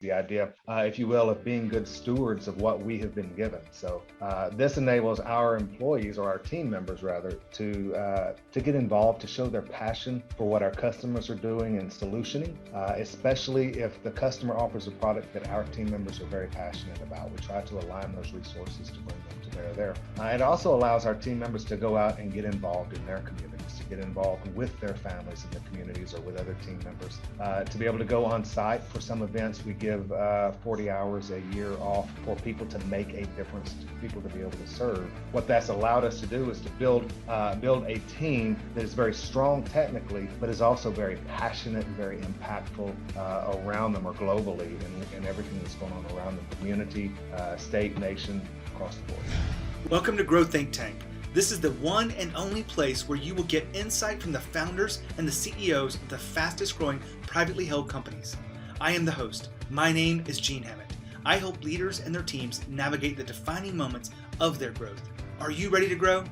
the idea, if you will, of being good stewards of what we have been given. So this enables our employees, or our team members rather, to get involved, to show their passion for what our customers are doing in solutioning, especially if the customer offers a product that our team members are very passionate about. We try to align those resources to bring them to bear there. It also allows our team members to go out and get involved in their communities, to get involved with their families in the communities or with other team members, to be able to go on site for some events. We give 40 hours a year off for people to make a difference, to people to be able to serve. What that's allowed us to do is to build a team that is very strong technically, but is also very passionate and very impactful around them, or globally, and everything that's going on around the community, state, nation, across the board. Welcome to Grow Think Tank. This is the one and only place where you will get insight from the founders and the CEOs of the fastest growing privately held companies. I am the host. My name is Gene Hammett. I help leaders and their teams navigate the defining moments of their growth. Are you ready to grow?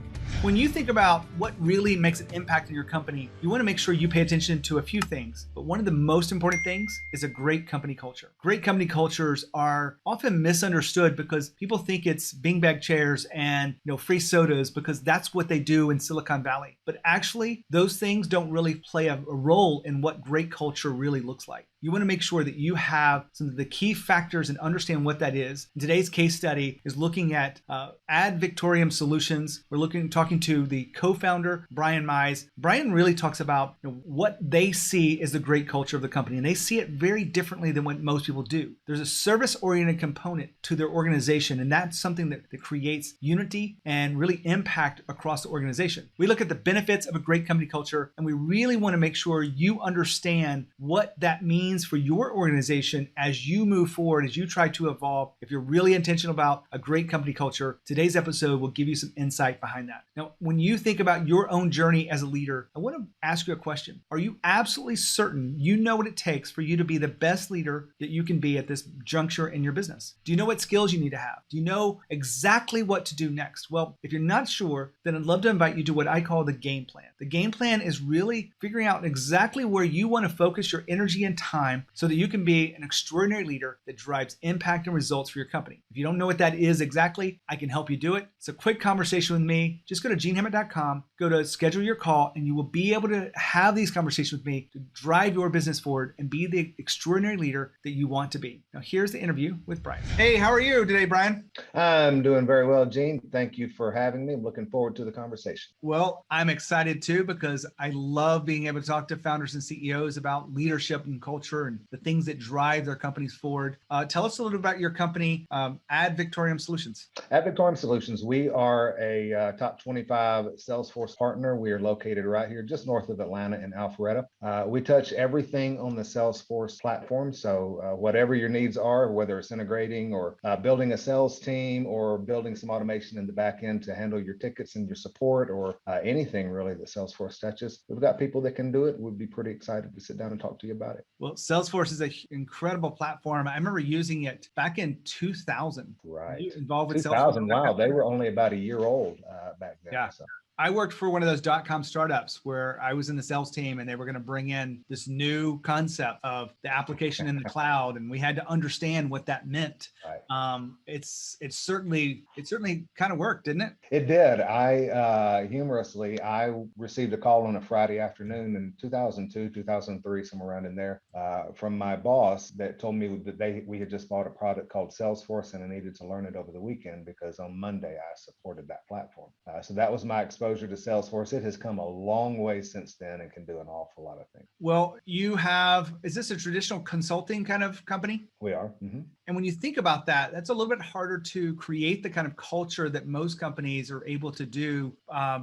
When you think about what really makes an impact in your company, you want to make sure you pay attention to a few things. But one of the most important things is a great company culture. Great company cultures are often misunderstood because people think it's beanbag chairs and free sodas, because that's what they do in Silicon Valley. But actually, those things don't really play a role in what great culture really looks like. You want to make sure that you have some of the key factors and understand what that is. Today's case study is looking at Ad Victoriam Solutions. We're talking to the co-founder, Brian Mize. Brian really talks about what they see as the great culture of the company, and they see it very differently than what most people do. There's a service-oriented component to their organization, and that's something that creates unity and really impact across the organization. We look at the benefits of a great company culture, and we really want to make sure you understand what that means for your organization as you move forward, as you try to evolve. If you're really intentional about a great company culture, today's episode will give you some insight behind that. Now, when you think about your own journey as a leader, I want to ask you a question. Are you absolutely certain you know what it takes for you to be the best leader that you can be at this juncture in your business? Do you know what skills you need to have? Do you know exactly what to do next? Well, if you're not sure, then I'd love to invite you to what I call the game plan. The game plan is really figuring out exactly where you want to focus your energy and time so that you can be an extraordinary leader that drives impact and results for your company. If you don't know what that is exactly, I can help you do it. It's a quick conversation with me. Just go to genehammett.com, go to schedule your call, and you will be able to have these conversations with me to drive your business forward and be the extraordinary leader that you want to be. Now, here's the interview with Brian. Hey, how are you today, Brian? I'm doing very well, Gene. Thank you for having me. I'm looking forward to the conversation. Well, I'm excited too, because I love being able to talk to founders and CEOs about leadership and culture and the things that drive their companies forward. Tell us a little bit about your company, Ad Victoriam Solutions. Ad Victoriam Solutions, we are a top 25 Salesforce partner. We are located right here just north of Atlanta in Alpharetta. We touch everything on the Salesforce platform. So whatever your needs are, whether it's integrating or building a sales team or building some automation in the back end to handle your tickets and your support, or anything really that Salesforce touches, we've got people that can do it. We'd be pretty excited to sit down and talk to you about it. Well, Salesforce is an incredible platform. I remember using it back in 2000. Right. You involved with 2000. Salesforce? Wow. They were only about a year old back then. Yeah. So. I worked for one of those .com startups where I was in the sales team, and they were going to bring in this new concept of the application in the cloud, and we had to understand what that meant. Right. It certainly kind of worked, didn't it? It did. Humorously, I received a call on a Friday afternoon in 2002, 2003, somewhere around in there, from my boss that told me that we had just bought a product called Salesforce, and I needed to learn it over the weekend because on Monday I supported that platform. So that was my exposure to Salesforce. It has come a long way since then and can do an awful lot of things. Well, is this a traditional consulting kind of company? We are. Mm-hmm. And when you think about that, that's a little bit harder to create the kind of culture that most companies are able to do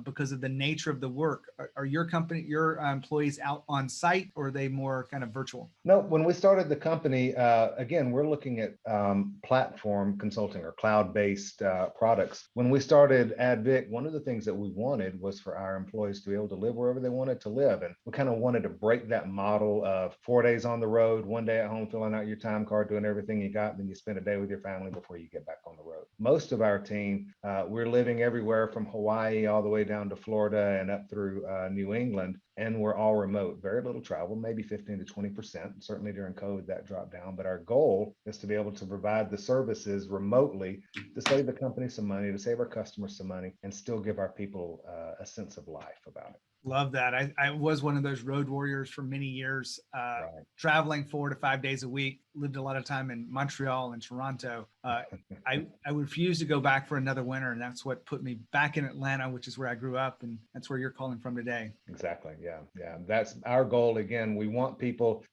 because of the nature of the work. Are your employees out on site, or are they more kind of virtual? No, when we started the company, again, we're looking at platform consulting or cloud-based products. When we started AdVic, one of the things that we wanted was for our employees to be able to live wherever they wanted to live. And we kind of wanted to break that model of 4 days on the road, 1 day at home, filling out your time card, doing everything you got, then you spend a day with your family before you get back on the road. Most of our team, we're living everywhere from Hawaii all the way down to Florida and up through New England. and we're all remote, very little travel, maybe 15 to 20%. Certainly during COVID, that dropped down. But our goal is to be able to provide the services remotely to save the company some money, to save our customers some money, and still give our people a sense of life about it. Love that. I was one of those road warriors for many years, Right. traveling 4 to 5 days a week, lived a lot of time in Montreal and Toronto. I refused to go back for another winter. And that's what put me back in Atlanta, which is where I grew up. And that's where you're calling from today. Exactly. Yeah. Yeah. That's our goal. Again, we want people,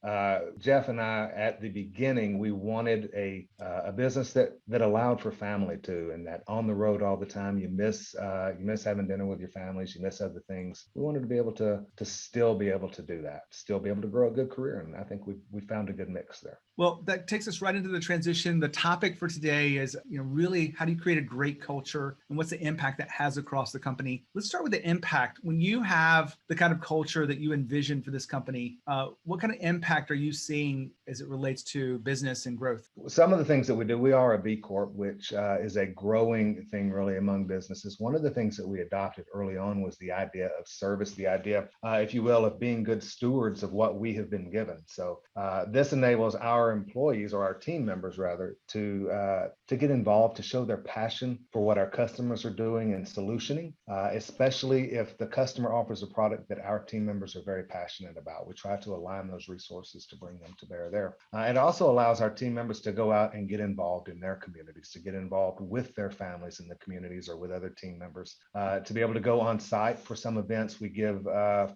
Jeff and I, at the beginning, we wanted a business that allowed for family too, and that on the road all the time, you miss having dinner with your families, you miss other things. We wanted to be able to still be able to do that, still be able to grow a good career. And I think we found a good mix there. Well, that takes us right into the transition. The topic for today is, really how do you create a great culture and what's the impact that has across the company? Let's start with the impact. When you have the kind of culture that you envision for this company, what kind of impact are you seeing as it relates to business and growth? Some of the things that we do, we are a B Corp, which is a growing thing really among businesses. One of the things that we adopted early on was the idea of service, the idea, if you will, of being good stewards of what we have been given. So this enables our employees, or our team members rather, to get involved, to show their passion for what our customers are doing and solutioning, especially if the customer offers a product that our team members are very passionate about. We try to align those resources to bring them to bear there. It also allows our team members to go out and get involved in their communities, to get involved with their families in the communities or with other team members, to be able to go on site for some events. We give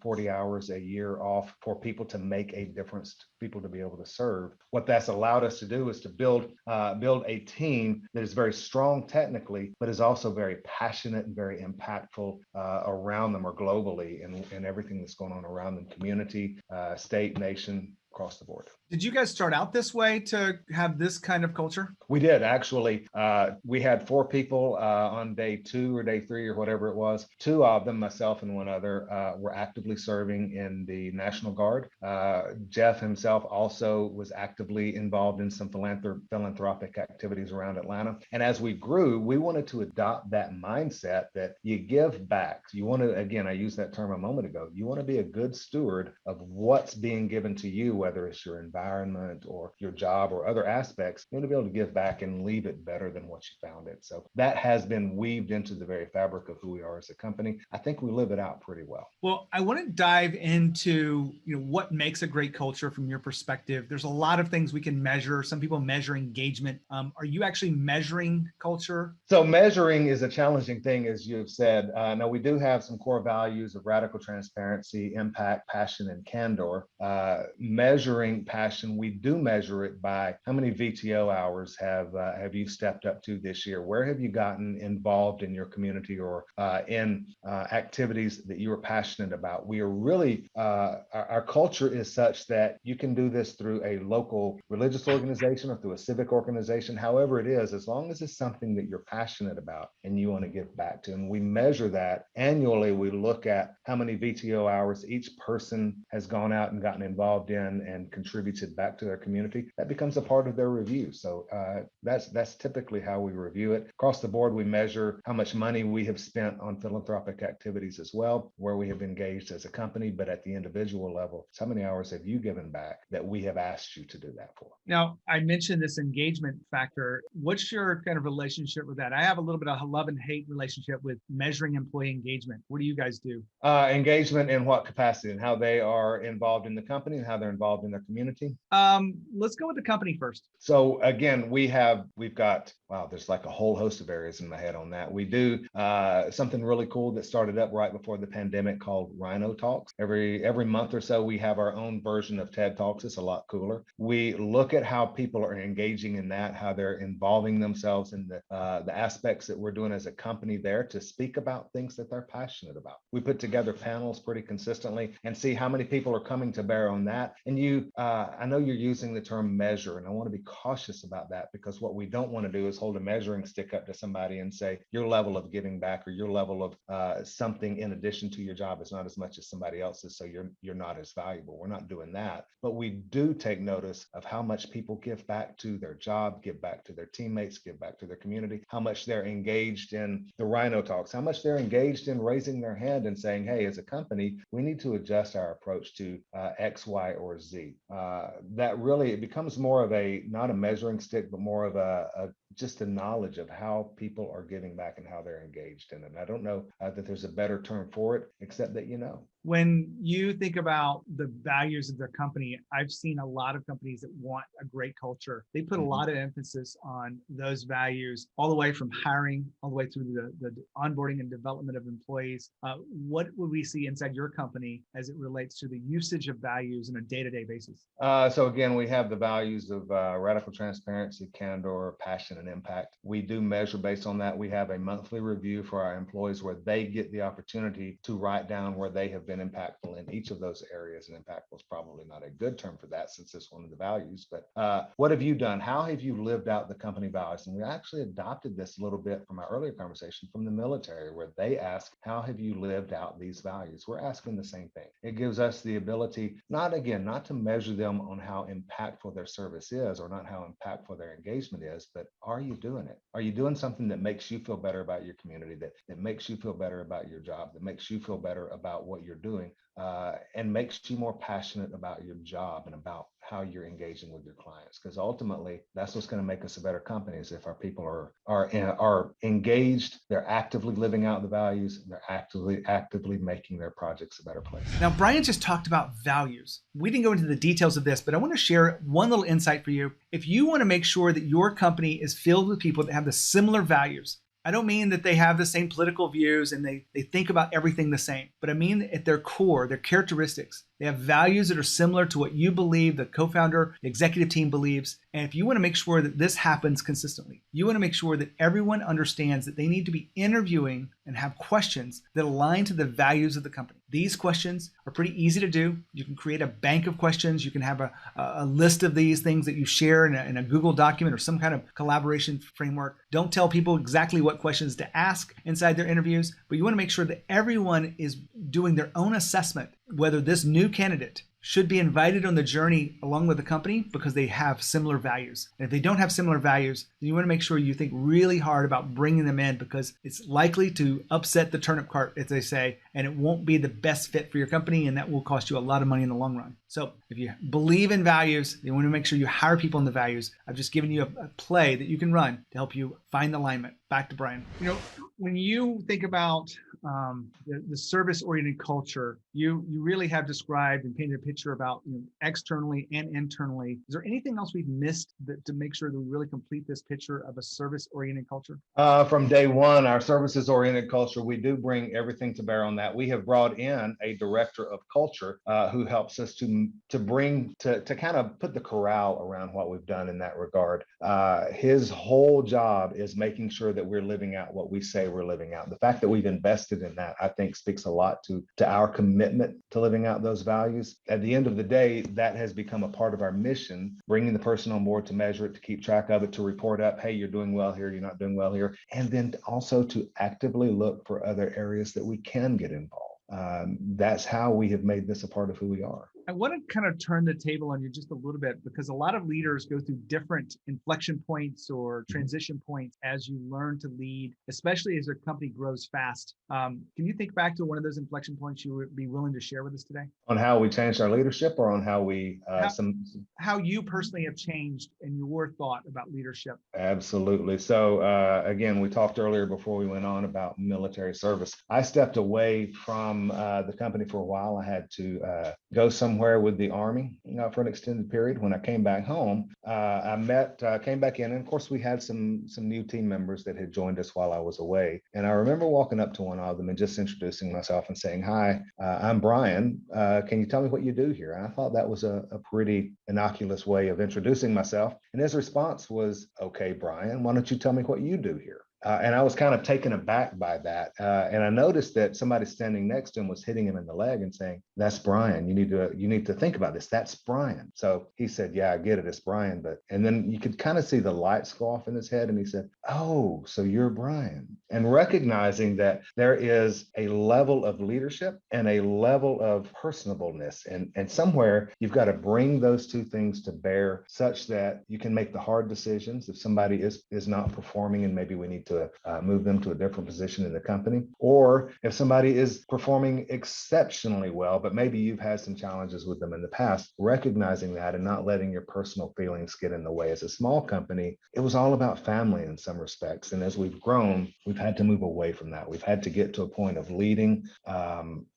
40 hours a year off for people to make a difference, people to be able to serve. What that's allowed us to do is to build a team that is very strong technically, but is also very passionate and very impactful around them, or globally, in everything that's going on around them, community, state, nation, across the board. Did you guys start out this way to have this kind of culture? We did, actually. We had 4 people on day 2 or day 3 or whatever it was. 2 of them, myself and one other, were actively serving in the National Guard. Jeff himself also was actively involved in some philanthropic activities around Atlanta. And as we grew, we wanted to adopt that mindset that you give back. You want to, again, I used that term a moment ago, you want to be a good steward of what's being given to you, whether it's your environment or your job or other aspects. You want to be able to give back and leave it better than what you found it. So that has been weaved into the very fabric of who we are as a company. I think we live it out pretty well. Well, I want to dive into what makes a great culture from your perspective. There's a lot of things we can measure. Some people measure engagement. Are you actually measuring culture? So measuring is a challenging thing, as you've said. Now, we do have some core values of radical transparency, impact, passion, and candor. Measuring passion, we do measure it by how many VTO hours have you stepped up to this year? Where have you gotten involved in your community or in activities that you are passionate about? We are really, our culture is such that you can do this through a local religious organization or through a civic organization, however it is, as long as it's something that you're passionate about and you want to give back to. And we measure that annually. We look at how many VTO hours each person has gone out and gotten involved in and contributed back to their community. That becomes a part of their review. So that's typically how we review it. Across the board, we measure how much money we have spent on philanthropic activities as well, where we have engaged as a company, but at the individual level, how many hours have you given back that we have asked you to do that for? Now, I mentioned this engagement factor. What's your kind of relationship with that? I have a little bit of a love and hate relationship with measuring employee engagement. What do you guys do? Engagement in what capacity, and how they are involved in the company and how they're involved in their community? Let's go with the company first. So again, we've got, wow, there's like a whole host of areas in my head on that. We do something really cool that started up right before the pandemic called Rhino Talks. Every month or so, we have our own version of TED Talks. It's a lot cooler. We look at how people are engaging in that, how they're involving themselves in the aspects that we're doing as a company there to speak about things that they're passionate about. We put together panels pretty consistently and see how many people are coming to bear on that. And I know you're using the term measure, and I want to be cautious about that, because what we don't want to do is hold a measuring stick up to somebody and say your level of giving back or your level of something in addition to your job is not as much as somebody else's, so you're not as valuable. We're not doing that, but we do take notice of how much people give back to their job, give back to their teammates, give back to their community, how much they're engaged in the Rhino talks, how much they're engaged in raising their hand and saying, hey, as a company, we need to adjust our approach to X, Y, or Z. That really, it becomes more of not a measuring stick, but more of just a knowledge of how people are giving back and how they're engaged in it. And I don't know that there's a better term for it, except that you know. When you think about the values of their company, I've seen a lot of companies that want a great culture. They put a lot of emphasis on those values, all the way from hiring, all the way through the onboarding and development of employees. What would we see inside your company as it relates to the usage of values on a day-to-day basis? So again, we have the values of radical transparency, candor, passion, and impact. We do measure based on that. We have a monthly review for our employees where they get the opportunity to write down where they have been impactful in each of those areas. And impactful is probably not a good term for that, since it's one of the values. But what have you done? How have you lived out the company values? And we actually adopted this a little bit from our earlier conversation from the military, where they ask, how have you lived out these values? We're asking the same thing. It gives us the ability, not to measure them on how impactful their service is or not how impactful their engagement is, but are you doing it? Are you doing something that makes you feel better about your community, that makes you feel better about your job, that makes you feel better about what you're doing, and makes you more passionate about your job and about how you're engaging with your clients? Because ultimately, that's what's going to make us a better company, is if our people are engaged, they're actively living out the values, and they're actively making their projects a better place. Now, Brian just talked about values. We didn't go into the details of this, but I want to share one little insight for you. If you want to make sure that your company is filled with people that have the similar values, I don't mean that they have the same political views and they think about everything the same, but I mean at their core, their characteristics, they have values that are similar to what you believe, the co-founder, the executive team believes. And if you want to make sure that this happens consistently, you want to make sure that everyone understands that they need to be interviewing and have questions that align to the values of the company. These questions are pretty easy to do. You can create a bank of questions. You can have a list of these things that you share in a Google document or some kind of collaboration framework. Don't tell people exactly what questions to ask inside their interviews, but you want to make sure that everyone is doing their own assessment whether this new candidate should be invited on the journey along with the company because they have similar values. And if they don't have similar values, then you want to make sure you think really hard about bringing them in, because it's likely to upset the turnip cart, as they say, and it won't be the best fit for your company, and that will cost you a lot of money in the long run. So if you believe in values, you want to make sure you hire people in the values. I've just given you a play that you can run to help you find alignment. Back to Brian. When you think about the service-oriented culture, you really have described and painted a picture about externally and internally. Is there anything else we've missed to make sure that we really complete this picture of a service-oriented culture? From day one, our services-oriented culture, we do bring everything to bear on that. We have brought in a director of culture who helps us to kind of put the corral around what we've done in that regard. His whole job is making sure that we're living out what we say we're living out. The fact that we've invested in that, I think, speaks a lot to our commitment to living out those values. At the end of the day, that has become a part of our mission, bringing the person on board to measure it, to keep track of it, to report up, hey, you're doing well here, you're not doing well here, and then also to actively look for other areas that we can get involved. That's how we have made this a part of who we are. I want to kind of turn the table on you just a little bit, because a lot of leaders go through different inflection points or transition points as you learn to lead, especially as their company grows fast. Can you think back to one of those inflection points you would be willing to share with us today? On how we changed our leadership, or on how we how you personally have changed in your thought about leadership? Absolutely. So again, we talked earlier before we went on about military service. I stepped away from the company for a while. I had to go somewhere with the Army for an extended period. When I came back home, I came back in, and of course we had some new team members that had joined us while I was away. And I remember walking up to one of them and just introducing myself and saying, hi, I'm Brian. Can you tell me what you do here? And I thought that was a pretty innocuous way of introducing myself. And his response was, okay, Brian, why don't you tell me what you do here? And I was kind of taken aback by that. And I noticed that somebody standing next to him was hitting him in the leg and saying, "That's Brian. You need to think about this. That's Brian." So he said, "Yeah, I get it. It's Brian." And then you could kind of see the lights go off in his head. And he said, "Oh, so you're Brian." And recognizing that there is a level of leadership and a level of personableness. And somewhere you've got to bring those two things to bear such that you can make the hard decisions if somebody is not performing and maybe we need to move them to a different position in the company, or if somebody is performing exceptionally well, but maybe you've had some challenges with them in the past, recognizing that and not letting your personal feelings get in the way. As a small company, it was all about family in some respects. And as we've grown, we've had to move away from that. We've had to get to a point of leading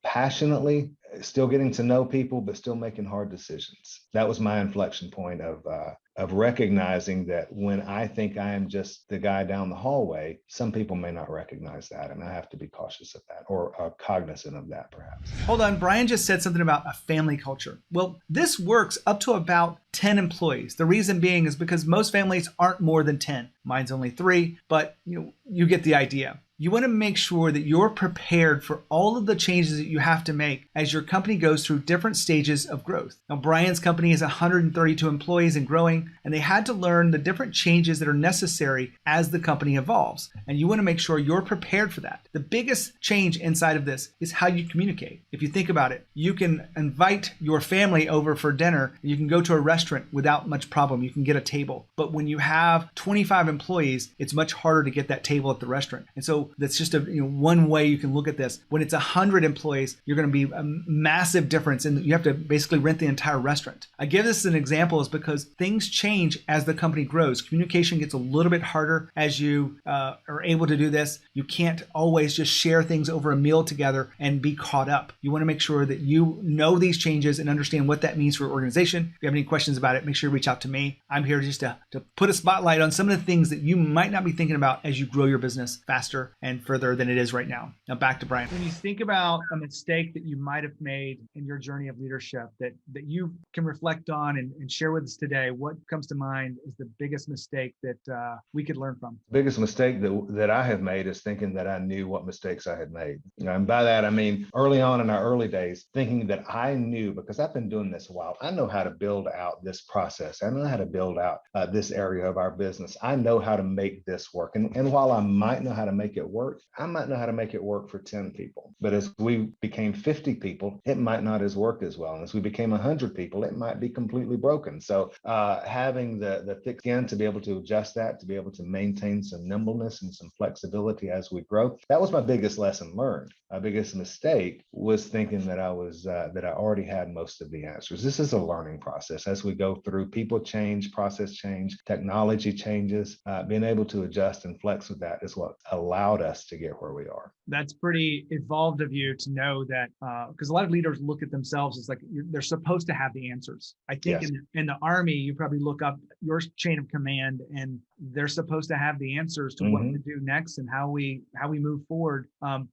passionately, still getting to know people, but still making hard decisions. That was my inflection point of recognizing that when I think I am just the guy down the hallway, some people may not recognize that, and I have to be cautious of that, or cognizant of that, perhaps. Hold on, Brian just said something about a family culture. Well, this works up to about 10 employees. The reason being is because most families aren't more than 10. Mine's only 3, but you get the idea. You want to make sure that you're prepared for all of the changes that you have to make as your company goes through different stages of growth. Now, Brian's company is 132 employees and growing, and they had to learn the different changes that are necessary as the company evolves. And you want to make sure you're prepared for that. The biggest change inside of this is how you communicate. If you think about it, you can invite your family over for dinner. You can go to a restaurant without much problem. You can get a table. But when you have 25 employees, it's much harder to get that table at the restaurant. And so that's just one way you can look at this. When it's 100 employees, you're going to be a massive difference, and you have to basically rent the entire restaurant. I give this as an example is because things change as the company grows. Communication gets a little bit harder as you are able to do this. You can't always just share things over a meal together and be caught up. You want to make sure that you know these changes and understand what that means for your organization. If you have any questions about it, make sure you reach out to me. I'm here just to put a spotlight on some of the things that you might not be thinking about as you grow your business faster and further than it is right now. Now back to Brian. When you think about a mistake that you might have made in your journey of leadership that you can reflect on and share with us today, what comes to mind is the biggest mistake that we could learn from? The biggest mistake that I have made is thinking that I knew what mistakes I had made. And by that, I mean, early on in our early days, thinking that I knew, because I've been doing this a while, I know how to build out this process. I know how to build out this area of our business. I know how to make this work. And while I might know how to make it work, I might know how to make it work for 10 people. But as we became 50 people, it might not as work as well. And as we became 100 people, it might be completely broken. So having the thick skin to be able to adjust that, to be able to maintain some nimbleness and some flexibility as we grow, that was my biggest lesson learned. My biggest mistake was thinking that I already had most of the answers. This is a learning process. As we go through, people change, process change, technology changes. Being able to adjust and flex with that is what allowed us to get where we are. That's pretty evolved of you to know that, because a lot of leaders look at themselves as like they're supposed to have the answers. I think Yes. in the Army, you probably look up your chain of command and they're supposed to have the answers to what to do next and how we move forward.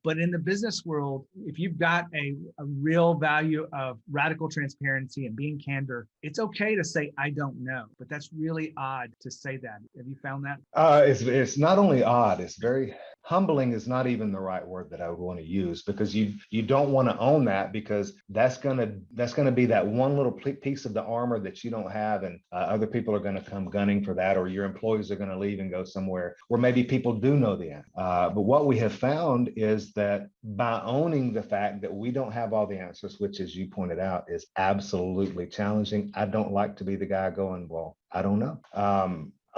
But in the business world, if you've got a real value of radical transparency and being candor, it's okay to say, I don't know, but that's really odd to say that. Have you found that? It's not only odd, it's very humbling is not even the right word that I would want to use, because you don't want to own that, because that's gonna be that one little piece of the armor that you don't have, and other people are going to come gunning for that, or your employees are going to leave and go somewhere where maybe people do know the answer. But what we have found is that by owning the fact that we don't have all the answers, which, as you pointed out, is absolutely challenging. I don't like to be the guy going, well, I don't know.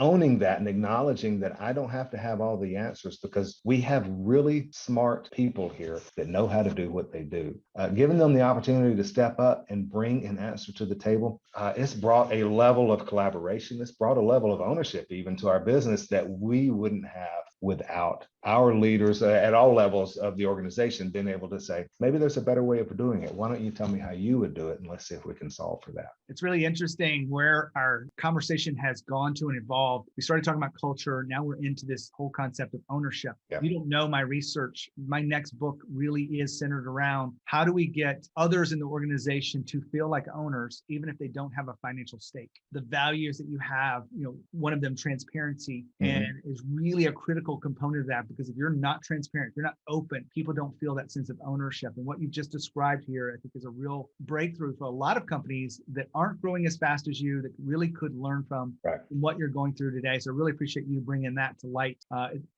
Owning that and acknowledging that I don't have to have all the answers, because we have really smart people here that know how to do what they do. Giving them the opportunity to step up and bring an answer to the table, it's brought a level of collaboration. It's brought a level of ownership even to our business that we wouldn't have without our leaders at all levels of the organization being able to say, maybe there's a better way of doing it. Why don't you tell me how you would do it? And let's see if we can solve for that. It's really interesting where our conversation has gone to and evolved. We started talking about culture. Now we're into this whole concept of ownership. Yeah. You don't know my research. My next book really is centered around how do we get others in the organization to feel like owners, even if they don't have a financial stake. The values that you have, one of them, transparency, and is really a critical critical component of that, because if you're not transparent, if you're not open, people don't feel that sense of ownership. And what you've just described here, I think, is a real breakthrough for a lot of companies that aren't growing as fast as you, that really could learn from what you're going through today. So I really appreciate you bringing that to light.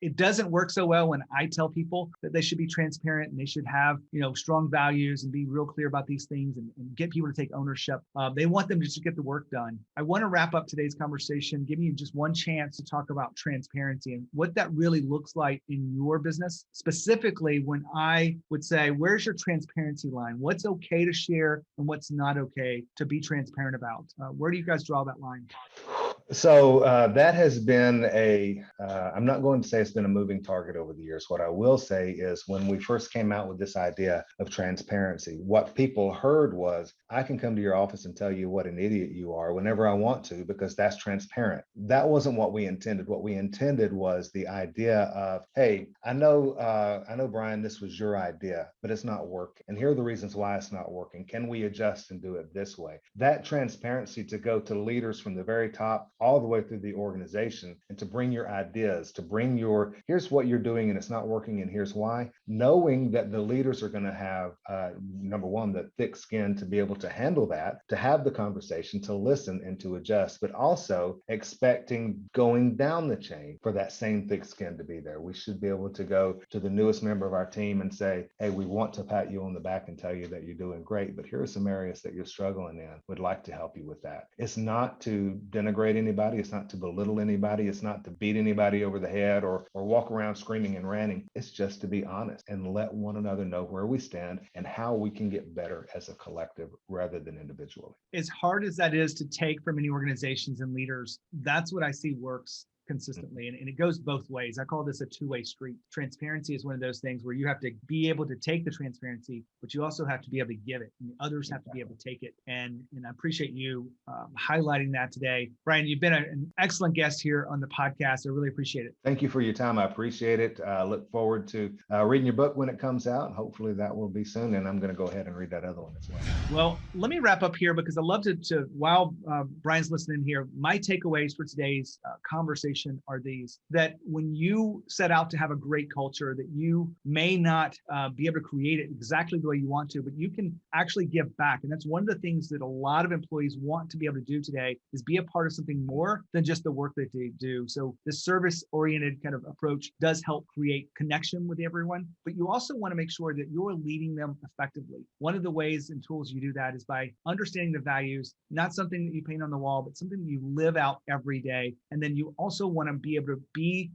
It doesn't work so well when I tell people that they should be transparent and they should have, strong values and be real clear about these things and get people to take ownership. They want them just to get the work done. I want to wrap up today's conversation, giving you just one chance to talk about transparency and what that really looks like in your business. Specifically, when I would say, where's your transparency line? What's okay to share and what's not okay to be transparent about? Where do you guys draw that line? So that has been I'm not going to say it's been a moving target over the years. What I will say is when we first came out with this idea of transparency, what people heard was, I can come to your office and tell you what an idiot you are whenever I want to, because that's transparent. That wasn't what we intended. What we intended was the idea of, hey, I know, Brian, this was your idea, but it's not working. And here are the reasons why it's not working. Can we adjust and do it this way? That transparency to go to leaders from the very top all the way through the organization, and to bring your ideas, to bring here's what you're doing and it's not working and here's why, knowing that the leaders are going to have, number one, the thick skin to be able to handle that, to have the conversation, to listen and to adjust, but also expecting going down the chain for that same thick skin to be there. We should be able to go to the newest member of our team and say, hey, we want to pat you on the back and tell you that you're doing great, but here are some areas that you're struggling in. Would like to help you with that. It's not to denigrate anybody. It's not to belittle anybody. It's not to beat anybody over the head or walk around screaming and ranting. It's just to be honest and let one another know where we stand and how we can get better as a collective rather than individually. As hard as that is to take from many organizations and leaders, that's what I see works consistently. And it goes both ways. I call this a two-way street. Transparency is one of those things where you have to be able to take the transparency, but you also have to be able to give it, and the others have to be able to take it. And I appreciate you highlighting that today. Brian, you've been an excellent guest here on the podcast. I really appreciate it. Thank you for your time. I appreciate it. Look forward to reading your book when it comes out. Hopefully that will be soon. And I'm going to go ahead and read that other one as well. Well, let me wrap up here, because I love to while Brian's listening here, my takeaways for today's conversation are these: that when you set out to have a great culture, that you may not be able to create it exactly the way you want to, but you can actually give back. And that's one of the things that a lot of employees want to be able to do today, is be a part of something more than just the work that they do. So this service-oriented kind of approach does help create connection with everyone, but you also want to make sure that you're leading them effectively. One of the ways and tools you do that is by understanding the values, not something that you paint on the wall, but something that you live out every day. And then you also want to be able to be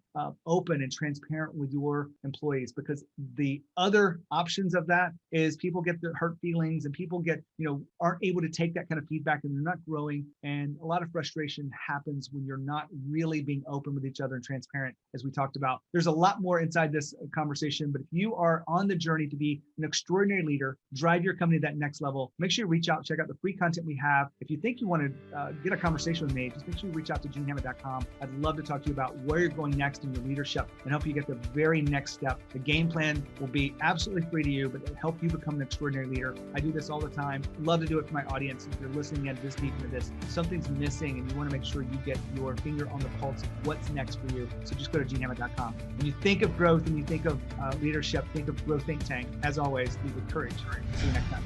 open and transparent with your employees, because the other options of that is people get their hurt feelings and people get, aren't able to take that kind of feedback and they're not growing. And a lot of frustration happens when you're not really being open with each other and transparent, as we talked about. There's a lot more inside this conversation, but if you are on the journey to be an extraordinary leader, drive your company to that next level, make sure you reach out, check out the free content we have. If you think you want to get a conversation with me, just make sure you reach out to genehammett.com. I'd love to talk to you about where you're going next in your leadership and help you get the very next step. The game plan will be absolutely free to you, but it'll help you become an extraordinary leader. I do this all the time. Love to do it for my audience. If you're listening in this deep into this, something's missing and you want to make sure you get your finger on the pulse of what's next for you. So just go to genehammett.com. When you think of growth and you think of leadership, think of Growth Think Tank. As always, lead with courage. See you next time.